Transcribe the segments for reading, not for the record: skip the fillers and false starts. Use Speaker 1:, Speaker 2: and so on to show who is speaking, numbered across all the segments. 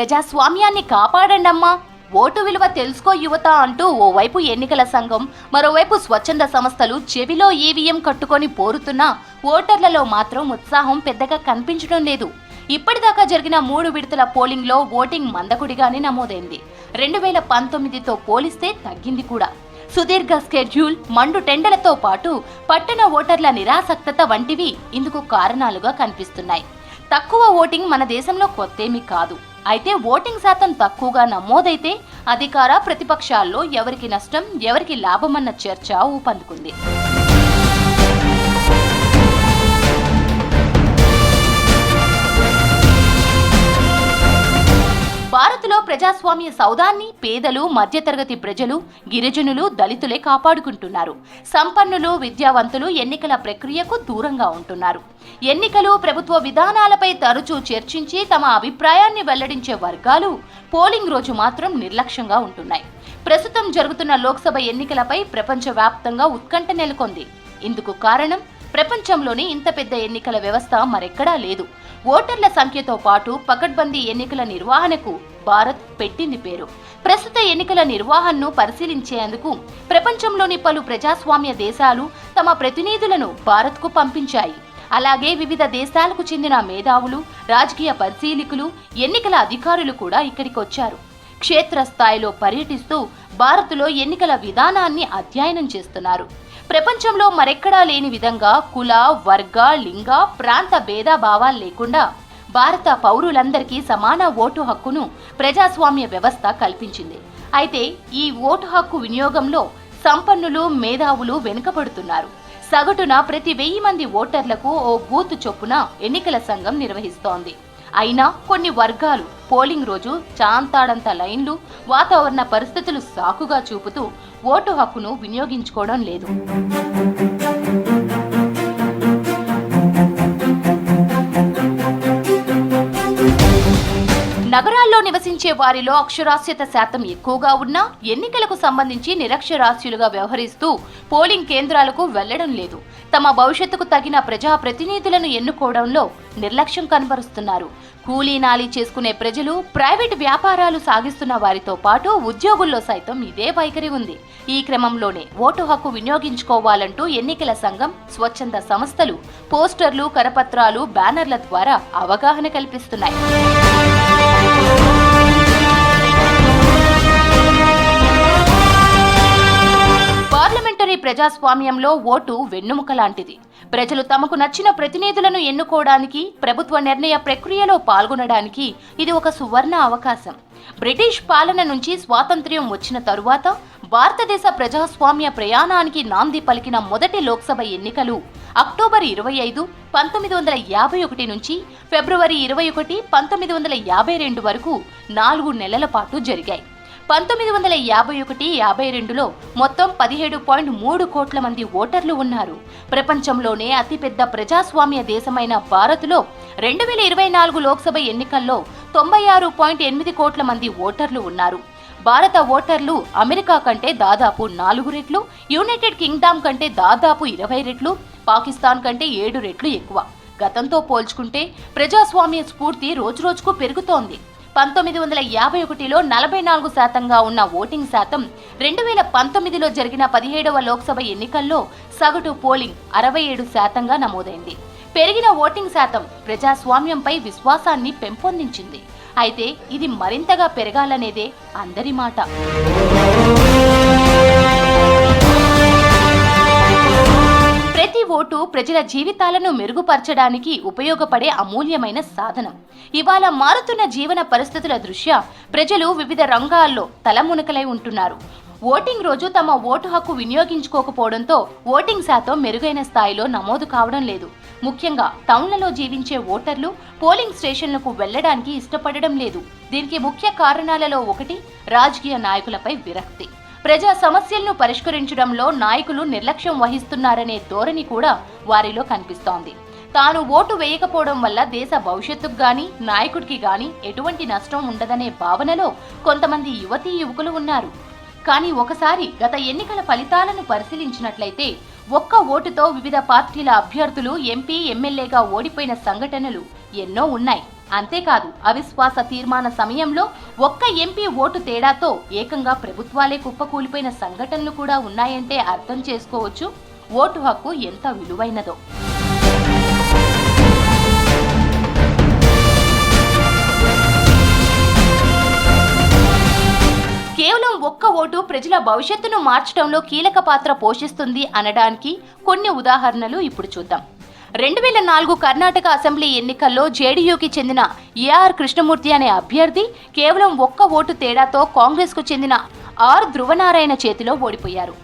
Speaker 1: ప్రజాస్వామ్యాన్ని కాపాడండమ్మా, ఓటు విలువ తెలుసుకో యువత అంటూ ఓవైపు ఎన్నికల సంఘం, మరోవైపు స్వచ్ఛంద సంస్థలు చెవిలో ఈవీఎం కట్టుకొని పోరుతున్నా ఓటర్లలో మాత్రం ఉత్సాహం పెద్దగా కనిపించడం లేదు. ఇప్పటిదాకా జరిగిన 3 విడతల పోలింగ్లో ఓటింగ్ మందకొడిగానే నమోదైంది. 2019తో పోలిస్తే తగ్గింది కూడా. సుదీర్ఘ స్కెడ్యూల్, మండు టెండలతో పాటు పట్టణ ఓటర్ల నిరాసక్తత వంటివి ఇందుకు కారణాలుగా కనిపిస్తున్నాయి. తక్కువ ఓటింగ్ మన దేశంలో కొత్తేమీ కాదు. అయితే ఓటింగ్ శాతం తక్కువగా నమోదైతే అధికార ప్రతిపక్షాల్లో ఎవరికి నష్టం, ఎవరికి లాభమన్న చర్చ ఊపందుకుంది. భారత్లో ప్రజాస్వామ్య సౌధాన్ని పేదలు, మధ్యతరగతి ప్రజలు, గిరిజనులు, దళితులే కాపాడుకుంటున్నారు. సంపన్నులు, విద్యావంతులు ఎన్నికల ప్రక్రియకు దూరంగా ఉంటున్నారు. ఎన్నికలు, ప్రభుత్వ విధానాలపై తరచూ చర్చించి తమ అభిప్రాయాన్ని వెల్లడించే వర్గాలు పోలింగ్ రోజు మాత్రం నిర్లక్ష్యంగా ఉంటున్నాయి. ప్రస్తుతం జరుగుతున్న లోక్సభ ఎన్నికలపై ప్రపంచవ్యాప్తంగా ఉత్కంఠ నెలకొంది. ఇందుకు కారణం ప్రపంచంలోని ఇంత పెద్ద ఎన్నికల వ్యవస్థ మరెక్కడా లేదు. ఓటర్ల సంఖ్యతో పాటు పకడ్బందీ ఎన్నికల నిర్వహణకు భారత్ పెట్టింది పేరు. ప్రస్తుత ఎన్నికల నిర్వహణను పరిశీలించేందుకు ప్రపంచంలోని పలు ప్రజాస్వామ్య దేశాలు తమ ప్రతినిధులను భారత్కు పంపించాయి. అలాగే వివిధ దేశాలకు చెందిన మేధావులు, రాజకీయ పరిశీలకులు, ఎన్నికల అధికారులు కూడా ఇక్కడికొచ్చారు. క్షేత్రస్థాయిలో పర్యటిస్తూ భారత్లో ఎన్నికల విధానాన్ని అధ్యయనం చేస్తున్నారు. ప్రపంచంలో మరెక్కడా లేని విధంగా కుల, వర్గ, లింగ, ప్రాంత భేదాభావాలు లేకుండా భారత పౌరులందరికీ సమాన ఓటు హక్కును ప్రజాస్వామ్య వ్యవస్థ కల్పించింది. అయితే ఈ ఓటు హక్కు వినియోగంలో సంపన్నులు, మేధావులు వెనుకబడుతున్నారు. సగటున ప్రతి 1000 మంది ఓటర్లకు ఓ బూత్ చొప్పున ఎన్నికల సంఘం నిర్వహిస్తోంది. అయినా కొన్ని వర్గాలు పోలింగ్ రోజు చాంతాడంత లైన్లు, వాతావరణ పరిస్థితులు సాకుగా చూపుతూ ఓటు హక్కును వినియోగించుకోవడం లేదు. నగరాల్లో నివసించే వారిలో అక్షరాస్యత శాతం ఎక్కువగా ఉన్నా ఎన్నికలకు సంబంధించి నిరక్షరాస్యులుగా వ్యవహరిస్తూ పోలింగ్ కేంద్రాలకు వెళ్లడం లేదు. తమ భవిష్యత్తుకు తగిన ప్రజాప్రతినిధులను ఎన్నుకోవడంలో నిర్లక్ష్యం కనబరుస్తున్నారు. కూలీనాలి చేసుకునే ప్రజలు, ప్రైవేటు వ్యాపారాలు సాగిస్తున్న వారితో పాటు ఉద్యోగుల్లో సైతం ఇదే వైఖరి ఉంది. ఈ క్రమంలోనే ఓటు హక్కు వినియోగించుకోవాలంటూ ఎన్నికల సంఘం, స్వచ్ఛంద సంస్థలు పోస్టర్లు, కరపత్రాలు, బ్యానర్ల ద్వారా అవగాహన కల్పిస్తున్నాయి. పార్లమెంటరీ ప్రజాస్వామ్యంలో ఓటు వెన్నెముక లాంటిది. ప్రజలు తమకు నచ్చిన ప్రతినిధులను ఎన్నుకోవడానికి, ప్రభుత్వ నిర్ణయ ప్రక్రియలో పాల్గొనడానికి ఇది ఒక సువర్ణ అవకాశం. బ్రిటిష్ పాలన నుంచి స్వాతంత్ర్యం వచ్చిన తరువాత భారతదేశ ప్రజాస్వామ్య ప్రయాణానికి నాంది పలికిన మొదటి లోక్సభ ఎన్నికలు అక్టోబర్ 25, 1951 నుంచి ఫిబ్రవరి 21, 1952 వరకు 4 నెలల పాటు జరిగాయి. 1951-52లో మొత్తం 17.3 కోట్ల మంది ఓటర్లు ఉన్నారు. ప్రపంచంలోనే అతిపెద్ద ప్రజాస్వామ్య దేశమైన భారత్లో 2024 లోక్సభ ఎన్నికల్లో 96.8 కోట్ల మంది ఓటర్లు ఉన్నారు. భారత ఓటర్లు అమెరికా కంటే దాదాపు 4 రెట్లు, యునైటెడ్ కింగ్డమ్ కంటే దాదాపు 20 రెట్లు, పాకిస్తాన్ కంటే 7 రెట్లు ఎక్కువ. గతంతో పోల్చుకుంటే ప్రజాస్వామ్య స్ఫూర్తి రోజురోజుకు పెరుగుతోంది. 1951లో 44% ఉన్న ఓటింగ్ శాతం 2019లో జరిగిన 17వ లోక్సభ ఎన్నికల్లో సగటు పోలింగ్ 67%గా నమోదైంది. పెరిగిన ఓటింగ్ శాతం ప్రజాస్వామ్యంపై విశ్వాసాన్ని పెంపొందించింది. అయితే ఇది మరింతగా పెరగాలనేదే అందరి మాట. ప్రతి ఓటు ప్రజల జీవితాలను మెరుగుపరచడానికి ఉపయోగపడే అమూల్యమైన సాధనం. ఇవాళ మారుతున్న జీవన పరిస్థితుల దృష్ట్యా ప్రజలు వివిధ రంగాల్లో తలమునకలై ఉంటున్నారు. ఓటింగ్ రోజు తమ ఓటు హక్కు వినియోగించుకోకపోవడంతో ఓటింగ్ శాతం మెరుగైన స్థాయిలో నమోదు కావడం లేదు. ముఖ్యంగా టౌన్లలో జీవించే ఓటర్లు పోలింగ్ స్టేషన్లకు వెళ్లడానికి ఇష్టపడడం లేదు. దీనికి ముఖ్య కారణాలలో ఒకటి రాజకీయ నాయకులపై విరక్తి. ప్రజా సమస్యలను పరిష్కరించడంలో నాయకులు నిర్లక్ష్యం వహిస్తున్నారనే ధోరణి కూడా వారిలో కనిపిస్తోంది. తాను ఓటు వేయకపోవడం వల్ల దేశ భవిష్యత్తుకు గాని, నాయకుడికి గాని ఎటువంటి నష్టం ఉండదనే భావనలో కొంతమంది యువతీ యువకులు ఉన్నారు. కానీ ఒకసారి గత ఎన్నికల ఫలితాలను పరిశీలించినట్లయితే ఒక్క ఓటుతో వివిధ పార్టీల అభ్యర్థులు ఎంపీ, ఎమ్మెల్యేగా ఓడిపోయిన సంఘటనలు ఎన్నో ఉన్నాయి. అంతేకాదు అవిశ్వాస తీర్మాన సమయంలో ఒక్క ఎంపీ ఓటు తేడాతో ఏకంగా ప్రభుత్వాలే కుప్పకూలిపోయిన సంఘటనలు కూడా ఉన్నాయంటే అర్థం చేసుకోవచ్చు ఓటు హక్కు ఎంత విలువైనదో. కేవలం ఒక్క ఓటు ప్రజల భవిష్యత్తును మార్చడంలో కీలక పాత్ర పోషిస్తుంది అనడానికి కొన్ని ఉదాహరణలు ఇప్పుడు చూద్దాం. 2004 కర్ణాటక అసెంబ్లీ ఎన్నికల్లో జేడీయూకి చెందిన ఏఆర్ కృష్ణమూర్తి అనే అభ్యర్థి కేవలం ఒక్క ఓటు తేడాతో కాంగ్రెస్కు చెందిన ఆర్ ధ్రువనారాయణ చేతిలో ఓడిపోయారు.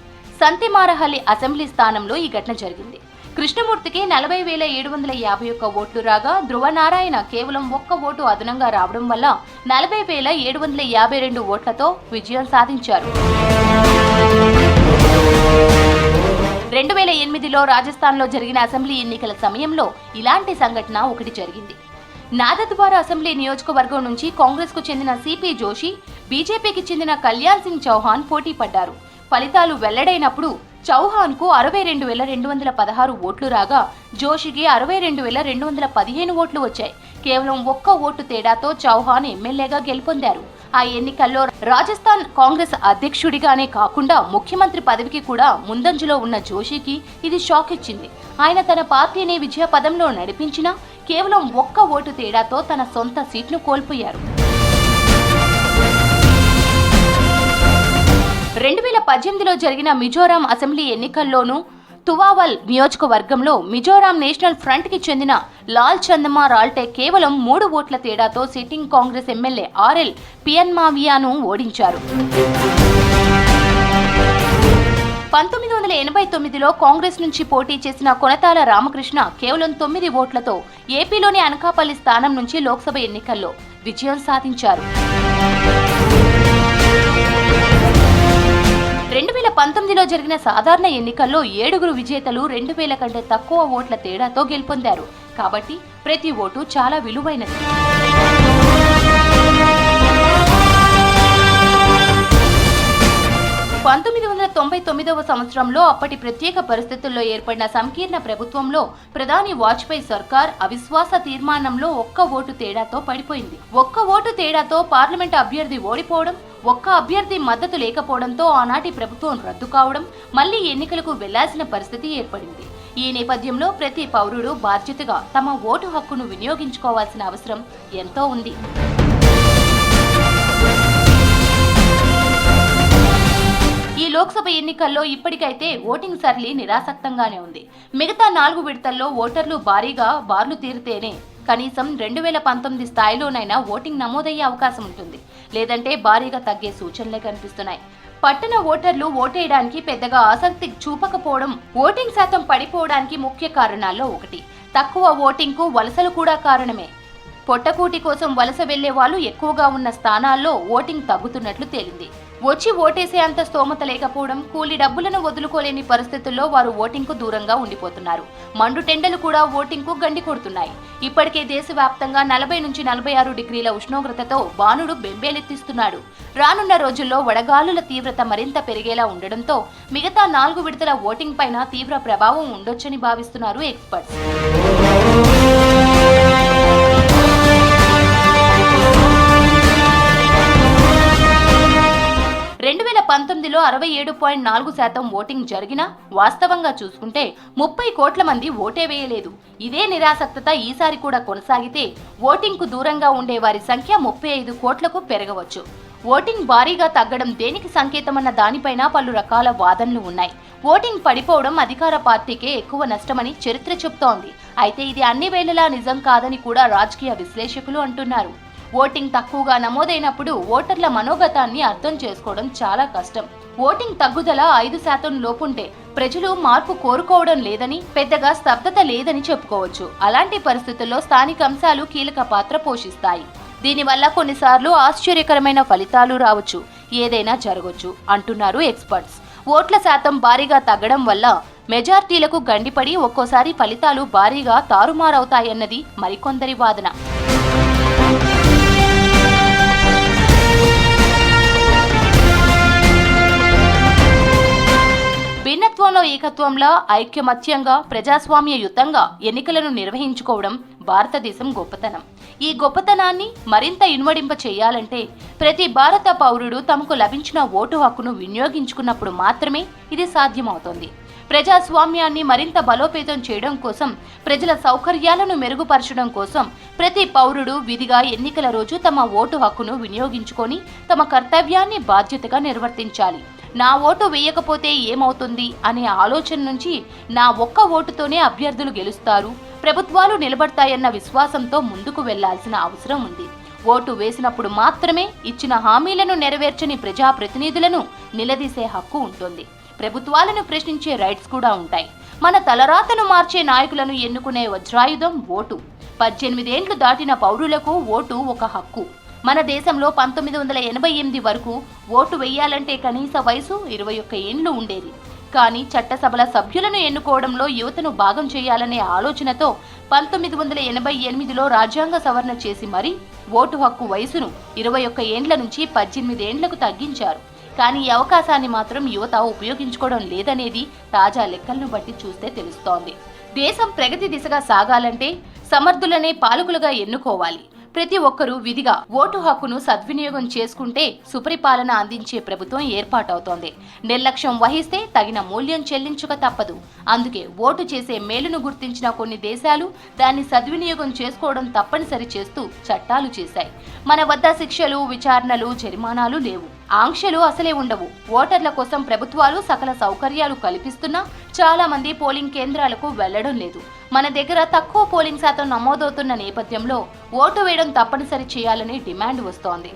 Speaker 1: సంతిమారహల్లి అసెంబ్లీ స్థానంలో ఈ ఘటన జరిగింది. కృష్ణమూర్తికి 40,751 ఓట్లు రాగా ధ్రువనారాయణ కేవలం ఒక్క ఓటు అదనంగా రావడం వల్ల 40,752 ఓట్లతో విజయం సాధించారు. 2008లో రాజస్థాన్లో జరిగిన అసెంబ్లీ ఎన్నికల సమయంలో ఇలాంటి సంఘటన ఒకటి జరిగింది. నాదద్వారా అసెంబ్లీ నియోజకవర్గం నుంచి కాంగ్రెస్కు చెందిన సిపి జోషి, బీజేపీకి చెందిన కళ్యాణ్ సింగ్ చౌహాన్ పోటీ పడ్డారు. ఫలితాలు వెల్లడైనప్పుడు చౌహాన్కు 62,216 ఓట్లు రాగా జోషికి 62,215 ఓట్లు వచ్చాయి. కేవలం ఒక్క ఓటు తేడాతో చౌహాన్ ఎమ్మెల్యేగా గెలుపొందారు. ఆ ఎన్నికల్లో రాజస్థాన్ కాంగ్రెస్ అధ్యక్షుడిగానే కాకుండా ముఖ్యమంత్రి పదవికి కూడా ముందంజలో ఉన్న జోషికి ఇది షాక్ ఇచ్చింది. ఆయన తన పార్టీని విజయ పదంలో నడిపించినా కేవలం ఒక్క ఓటు తేడాతో తన సొంత సీట్ను కోల్పోయారు. 2018లో జరిగిన మిజోరాం అసెంబ్లీ ఎన్నికల్లోనూ తువావల్ నియోజకవర్గంలో మిజోరాం నేషనల్ ఫ్రంట్ కి చెందిన లాల్ చందమా రాల్టే కేవలం 3 ఓట్ల తేడాతో సిట్టింగ్ కాంగ్రెస్ ఎమ్మెల్యే ఆర్ఎల్ పియన్మావియాను ఓడించారు. 1989లో కాంగ్రెస్ నుంచి పోటీ చేసిన కొనతాల రామకృష్ణ కేవలం 9 ఓట్లతో ఏపీలోని అనకాపల్లి స్థానం నుంచి లోక్సభ ఎన్నికల్లో విజయం సాధించారు. 2019లో జరిగిన సాధారణ ఎన్నికల్లో 7 విజేతలు 2,000 కంటే తక్కువ ఓట్ల తేడాతో గెలుపొందారు. కాబట్టి ప్రతి ఓటు చాలా విలువైనది. 1999వ సంవత్సరంలో అప్పటి ప్రత్యేక పరిస్థితుల్లో ఏర్పడిన సంకీర్ణ ప్రభుత్వంలో ప్రధాని వాజ్పేయి సర్కార్ అవిశ్వాస తీర్మానంలో ఒక్క ఓటు తేడాతో పడిపోయింది. ఒక్క ఓటు తేడాతో పార్లమెంట్ అభ్యర్థి ఓడిపోవడం, ఒక్క అభ్యర్థి మద్దతు లేకపోవడంతో ఆనాటి ప్రభుత్వం రద్దు కావడం, మళ్లీ ఎన్నికలకు వెళ్లాల్సిన పరిస్థితి ఏర్పడింది. ఈ నేపథ్యంలో ప్రతి పౌరుడు బాధ్యతగా తమ ఓటు హక్కును వినియోగించుకోవాల్సిన అవసరం ఎంతో ఉంది. ఈ లోక్సభ ఎన్నికల్లో ఇప్పటికైతే ఓటింగ్ సరళి నిరాసక్తంగానే ఉంది. మిగతా 4 విడతల్లో ఓటర్లు భారీగా బార్లు తీరితేనే కనీసం 2019 స్థాయిలోనైనా ఓటింగ్ నమోదయ్యే అవకాశం ఉంటుంది. లేదంటే భారీగా తగ్గే సూచనలే కనిపిస్తున్నాయి. పట్టణ ఓటర్లు ఓటేయడానికి పెద్దగా ఆసక్తి చూపకపోవడం ఓటింగ్ శాతం పడిపోవడానికి ముఖ్య కారణాల్లో ఒకటి. తక్కువ ఓటింగ్ కు వలసలు కూడా కారణమే. పొట్టకూటి కోసం వలస వెళ్లే వాళ్ళు ఎక్కువగా ఉన్న స్థానాల్లో ఓటింగ్ తగ్గుతున్నట్లు తేలింది. వచ్చి ఓటేసే అంత స్తోమత లేకపోవడం, కూలి డబ్బులను వదులుకోలేని పరిస్థితుల్లో వారు ఓటింగ్ కు దూరంగా ఉండిపోతున్నారు. మండు టెండలు కూడా ఓటింగ్ కు గండి కొడుతున్నాయి. ఇప్పటికే దేశవ్యాప్తంగా 40 నుంచి 46 డిగ్రీల ఉష్ణోగ్రతతో బాణుడు బెంబేలెత్తిస్తున్నాడు. రానున్న రోజుల్లో వడగాలుల తీవ్రత మరింత పెరిగేలా ఉండడంతో మిగతా 4 విడతల ఓటింగ్ పైన తీవ్ర ప్రభావం ఉండొచ్చని భావిస్తున్నారు ఎక్స్పర్ట్స్. 2019లో 67.4% ఓటింగ్ జరిగినా వాస్తవంగా చూసుకుంటే 30 కోట్ల మంది ఓటే వేయలేదు. ఇదే నిరాసక్తత ఈసారి కూడా కొనసాగితే ఓటింగ్ కు దూరంగా ఉండే వారి సంఖ్య 35 కోట్లకు పెరగవచ్చు. ఓటింగ్ భారీగా తగ్గడం దేనికి సంకేతమన్న దానిపైన పలు రకాల వాదనలు ఉన్నాయి. ఓటింగ్ పడిపోవడం అధికార పార్టీకే ఎక్కువ నష్టమని చరిత్ర చెబుతోంది. అయితే ఇది అన్ని వేళలా నిజం కాదని కూడా రాజకీయ విశ్లేషకులు అంటున్నారు. ఓటింగ్ తక్కువగా నమోదైనప్పుడు ఓటర్ల మనోగతాన్ని అర్థం చేసుకోవడం చాలా కష్టం. ఓటింగ్ తగ్గుదల 5% లోపుంటే ప్రజలు మార్పు కోరుకోవడం లేదని, పెద్దగా స్తబ్దత లేదని చెప్పుకోవచ్చు. అలాంటి పరిస్థితుల్లో స్థానిక అంశాలు కీలక పాత్ర పోషిస్తాయి. దీనివల్ల కొన్నిసార్లు ఆశ్చర్యకరమైన ఫలితాలు రావచ్చు, ఏదైనా జరగవచ్చు అంటున్నారు ఎక్స్పర్ట్స్. ఓట్ల శాతం భారీగా తగ్గడం వల్ల మెజార్టీలకు గండిపడి ఒక్కోసారి ఫలితాలు భారీగా తారుమారవుతాయన్నది మరికొందరి వాదన. భిన్నత్వంలో ఏకత్వంలా ఐక్యమత్యంగా ప్రజాస్వామ్యయుతంగా ఎన్నికలను నిర్వహించుకోవడం భారతదేశం గొప్పతనం. ఈ గొప్పతనాన్ని మరింత ఇనుమడింప చేయాలంటే ప్రతి భారత పౌరుడు తమకు లభించిన ఓటు హక్కును వినియోగించుకున్నప్పుడు మాత్రమే ఇది సాధ్యమవుతోంది. ప్రజాస్వామ్యాన్ని మరింత బలోపేతం చేయడం కోసం, ప్రజల సౌకర్యాలను మెరుగుపరచడం కోసం ప్రతి పౌరుడు విధిగా ఎన్నికల రోజు తమ ఓటు హక్కును వినియోగించుకొని తమ కర్తవ్యాన్ని బాధ్యతగా నిర్వర్తించాలి. నా ఓటు వేయకపోతే ఏమవుతుంది అనే ఆలోచన నుంచి నా ఒక్క ఓటుతోనే అభ్యర్థులు గెలుస్తారు, ప్రభుత్వాలు నిలబడతాయన్న విశ్వాసంతో ముందుకు వెళ్లాల్సిన అవసరం ఉంది. ఓటు వేసినప్పుడు మాత్రమే ఇచ్చిన హామీలను నెరవేర్చని ప్రజాప్రతినిధులను నిలదీసే హక్కు ఉంటుంది. ప్రభుత్వాలను ప్రశ్నించే రైట్స్ కూడా ఉంటాయి. మన తలరాతను మార్చే నాయకులను ఎన్నుకునే వజ్రాయుధం ఓటు. 18 ఏండ్లు దాటిన పౌరులకు ఓటు ఒక హక్కు. మన దేశంలో 1988 వరకు ఓటు వేయాలంటే కనీస వయసు 21 ఏండ్లు ఉండేది. కానీ చట్టసభల సభ్యులను ఎన్నుకోవడంలో యువతను భాగం చేయాలనే ఆలోచనతో 1988లో రాజ్యాంగ సవరణ చేసి మరీ ఓటు హక్కు వయసును 21 ఏండ్ల నుంచి 18 ఏండ్లకు తగ్గించారు. కానీ ఈ అవకాశాన్ని మాత్రం యువత ఉపయోగించుకోవడం లేదనేది తాజా లెక్కలను బట్టి చూస్తే తెలుస్తోంది. దేశం ప్రగతి దిశగా సాగాలంటే సమర్థులనే పాలకులుగా ఎన్నుకోవాలి. ప్రతి ఒక్కరూ విధిగా ఓటు హక్కును సద్వినియోగం చేసుకుంటే సుపరిపాలన అందించే ప్రభుత్వం ఏర్పాటవుతోంది. నిర్లక్ష్యం వహిస్తే తగిన మూల్యం చెల్లించక తప్పదు. అందుకే ఓటు చేసే మేలును గుర్తించిన కొన్ని దేశాలు దాన్ని సద్వినియోగం చేసుకోవడం తప్పనిసరి చేస్తూ చట్టాలు చేశాయి. మన వద్ద శిక్షలు, విచారణలు, జరిమానాలు లేవు. ఆంక్షలు అసలే ఉండవు. ఓటర్ల కోసం ప్రభుత్వాలు సకల సౌకర్యాలు కల్పిస్తున్నా చాలా మంది పోలింగ్ కేంద్రాలకు వెళ్లడం లేదు. మన దగ్గర తక్కువ పోలింగ్ శాతం నమోదవుతున్న నేపథ్యంలో ఓటు వేయడం తప్పనిసరి చేయాలని డిమాండ్ వస్తోంది.